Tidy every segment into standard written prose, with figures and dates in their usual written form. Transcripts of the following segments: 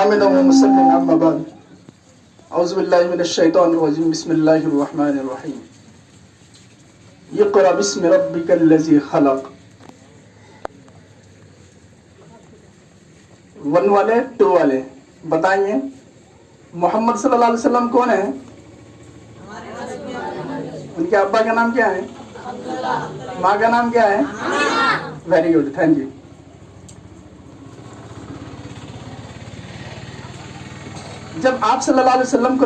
आमिन व मुसल्लिन अम्मा बाद औज़ु बिल्लाहि मिनश शैतानिर रजीम बिस्मिल्लाहिर रहमानिर रहीम इक़रा बिस्मि रब्बिकल लज़ी खलक़। 1 वाले 2 वाले बताएंगे मोहम्मद सल्लल्लाहु अलैहि वसल्लम कौन है? उनके अब्बा का नाम क्या है? माँ का नाम क्या है? Very good, thank you. जब आप सल्लल्लाहु अलैहि वसल्लम को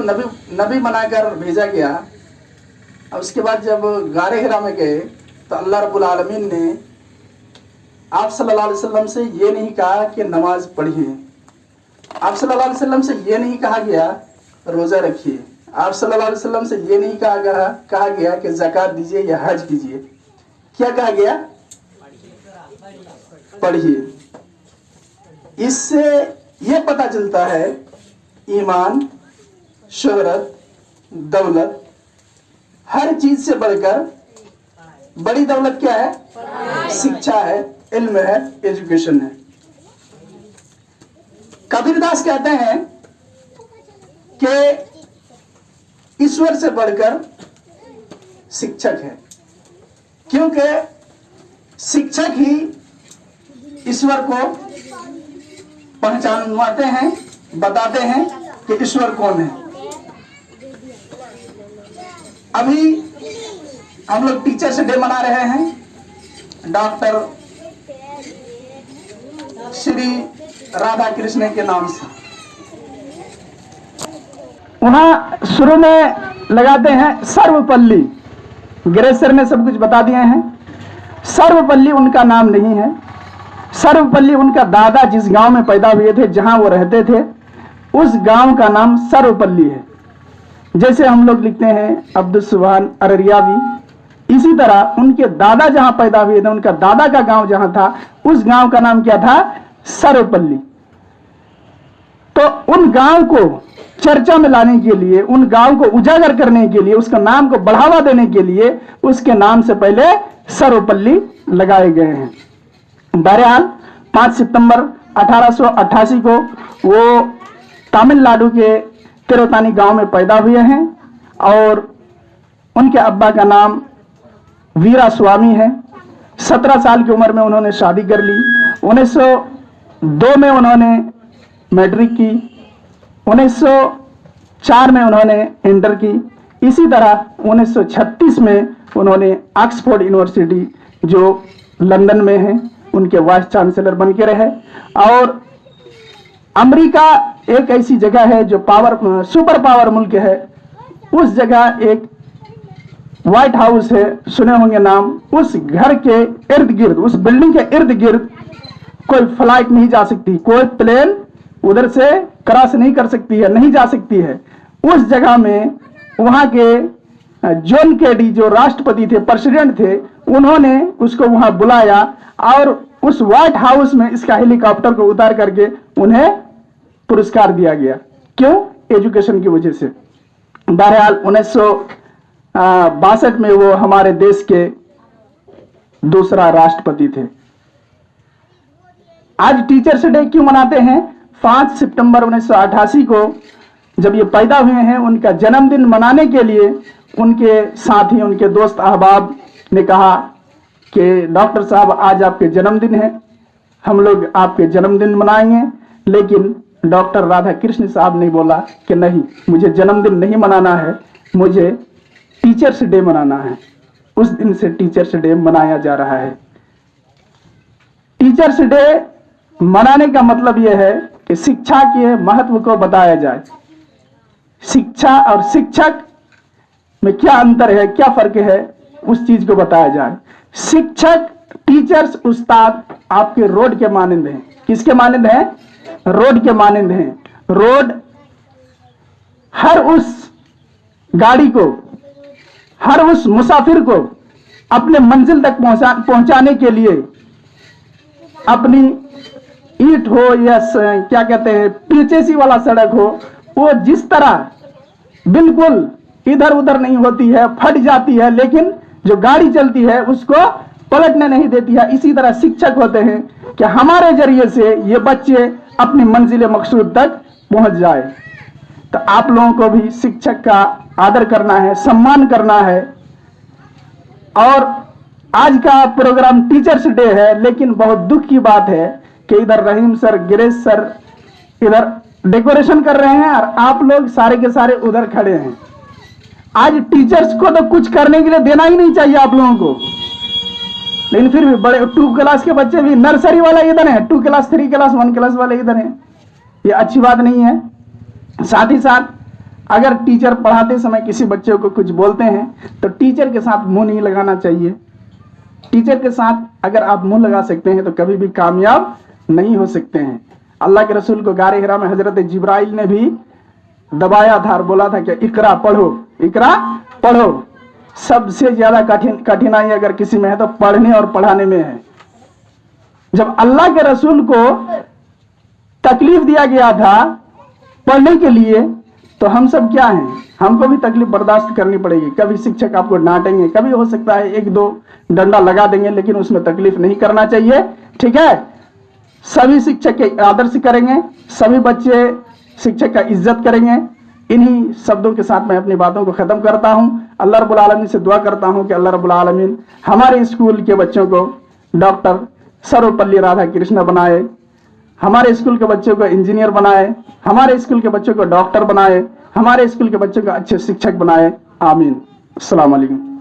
नबी बनाकर भेजा गया और उसके बाद जब गारे हिरा में गए तो अल्लाह रब्बुल आलमीन ने आप सल्लल्लाहु अलैहि वसल्लम से ये नहीं कहा कि नमाज पढ़िए, आप सल्लल्लाहु अलैहि वसल्लम से ये नहीं कहा गया रोज़ा रखिए, आप सल्लल्लाहु अलैहि वसल्लम से ये नहीं कहा गया कि ज़कात दीजिए या हज कीजिए। क्या कहा गया? पढ़िए। इससे ये पता चलता है ईमान, शोहरत, दौलत, हर चीज से बढ़कर बड़ी दौलत क्या है? शिक्षा है, इल्म है, एजुकेशन है। कबीरदास कहते हैं कि ईश्वर से बढ़कर शिक्षक है, क्योंकि शिक्षक ही ईश्वर को पहचानवाते हैं, बताते हैं कि ईश्वर कौन है। अभी हम लोग टीचर्स डे मना रहे हैं डॉक्टर श्री राधा कृष्ण के नाम से। वहां शुरू में लगाते हैं सर्वपल्ली। ग्रेसर ने सब कुछ बता दिए हैं। सर्वपल्ली उनका नाम नहीं है। सर्वपल्ली उनका दादा जिस गांव में पैदा हुए थे, जहां वो रहते थे, उस गांव का नाम सर्वपल्ली है। जैसे हम लोग लिखते हैं अब्दुल सुभान अररियावी, इसी तरह उनके दादा जहां पैदा हुए थे, उनका दादा का गांव जहां था, उस गांव का नाम क्या था? सर्वपल्ली। तो उन गांव को चर्चा में लाने के लिए, उन गांव को उजागर करने के लिए, उसका नाम को बढ़ावा देने के लिए उसके नाम से पहले सर्वपल्ली लगाए गए हैं। बहरहाल 5 सितंबर 1888 को वो तमिलनाडु के तिरुतानी गांव में पैदा हुए हैं और उनके अब्बा का नाम वीरा स्वामी है। 17 साल की उम्र में उन्होंने शादी कर ली। 1902 में उन्होंने मैट्रिक की, 1904 में उन्होंने इंटर की। इसी तरह 1936 में उन्होंने ऑक्सफोर्ड यूनिवर्सिटी जो लंदन में है उनके वाइस चांसलर बन के रहे। और अमेरिका एक ऐसी जगह है जो सुपर पावर मुल्क है, उस जगह एक व्हाइट हाउस है, सुने होंगे नाम। उस घर के इर्द गिर्द, उस बिल्डिंग के इर्द गिर्द कोई फ्लाइट नहीं जा सकती, कोई प्लेन उधर से क्रॉस नहीं कर सकती है, नहीं जा सकती है। उस जगह में वहां के जॉन केडी जो राष्ट्रपति थे, प्रेसिडेंट थे, उन्होंने उसको वहां बुलाया और उस व्हाइट हाउस में इसका हेलीकॉप्टर को उतार करके उन्हें पुरस्कार दिया गया। क्यों? एजुकेशन की वजह से। बहरहाल 1962 में वो हमारे देश के दूसरा राष्ट्रपति थे। आज टीचर्स डे क्यों मनाते हैं? 5 सितंबर 1988 को जब ये पैदा हुए हैं, उनका जन्मदिन मनाने के लिए उनके साथी, उनके दोस्त अहबाब ने कहा कि डॉक्टर साहब आज आपके जन्मदिन है, हम लोग आपके जन्मदिन मनाएंगे। लेकिन डॉक्टर राधा कृष्ण साहब ने बोला कि नहीं, मुझे जन्मदिन नहीं मनाना है, मुझे टीचर्स डे मनाना है। उस दिन से टीचर्स डे मनाया जा रहा है। टीचर्स डे मनाने का मतलब यह है कि शिक्षा के महत्व को बताया जाए। शिक्षा और शिक्षक में क्या अंतर है, क्या फर्क है, उस चीज को बताया जाए। शिक्षक, टीचर्स, उस्ताद आपके रोड के मानंद हैं। किसके मानंद हैं? रोड के मानंद हैं। रोड हर उस गाड़ी को, हर उस मुसाफिर को अपने मंजिल तक पहुंचाने के लिए अपनी ईंट हो या क्या कहते हैं पीचेसी वाला सड़क हो, वो जिस तरह बिल्कुल इधर उधर नहीं होती है, फट जाती है, लेकिन जो गाड़ी चलती है उसको पलटने नहीं देती है। इसी तरह शिक्षक होते हैं कि हमारे जरिए से ये बच्चे अपनी मंजिल मकसूद तक पहुंच जाए। तो आप लोगों को भी शिक्षक का आदर करना है, सम्मान करना है। और आज का प्रोग्राम टीचर्स डे है, लेकिन बहुत दुख की बात है कि इधर रहीम सर, गिरीश सर इधर डेकोरेशन कर रहे हैं और आप लोग सारे के सारे उधर खड़े हैं। आज टीचर्स को तो कुछ करने के लिए देना ही नहीं चाहिए आप लोगों को, लेकिन फिर भी बड़े 2 क्लास के बच्चे भी, नर्सरी वाला इधर है, 2 क्लास 3 क्लास 1 क्लास वाले इधर हैं। ये अच्छी बात नहीं है। साथ ही साथ अगर टीचर पढ़ाते समय किसी बच्चे को कुछ बोलते हैं तो टीचर के साथ मुंह नहीं लगाना चाहिए। टीचर के साथ अगर आप मुंह लगा सकते हैं तो कभी भी कामयाब नहीं हो सकते हैं। अल्लाह के रसूल को गारे हिरा में हजरत जिब्राइल ने भी दबाया था और बोला था कि इकरा पढ़ो, इकरा पढ़ो। सबसे ज्यादा कठिनाई अगर किसी में है तो पढ़ने और पढ़ाने में है। जब अल्लाह के रसूल को तकलीफ दिया गया था पढ़ने के लिए, तो हम सब क्या हैं, हमको भी तकलीफ बर्दाश्त करनी पड़ेगी। कभी शिक्षक आपको डांटेंगे, कभी हो सकता है 1-2 डंडा लगा देंगे, लेकिन उसमें तकलीफ नहीं करना चाहिए। ठीक है, सभी शिक्षक के आदर से करेंगे, सभी बच्चे शिक्षक का इज्जत करेंगे। इन्हीं शब्दों के साथ मैं अपनी बातों को खत्म करता हूं। अल्लाह रब्बुल आलमीन से दुआ करता हूं कि अल्लाह रब्बुल आलमीन हमारे स्कूल के बच्चों को डॉक्टर सर्वपल्ली राधाकृष्ण बनाए, हमारे स्कूल के बच्चों को इंजीनियर बनाए, हमारे स्कूल के बच्चों को डॉक्टर बनाए, हमारे स्कूल के बच्चों को अच्छे शिक्षक बनाए। आमीन। अस्सलाम वालेकुम।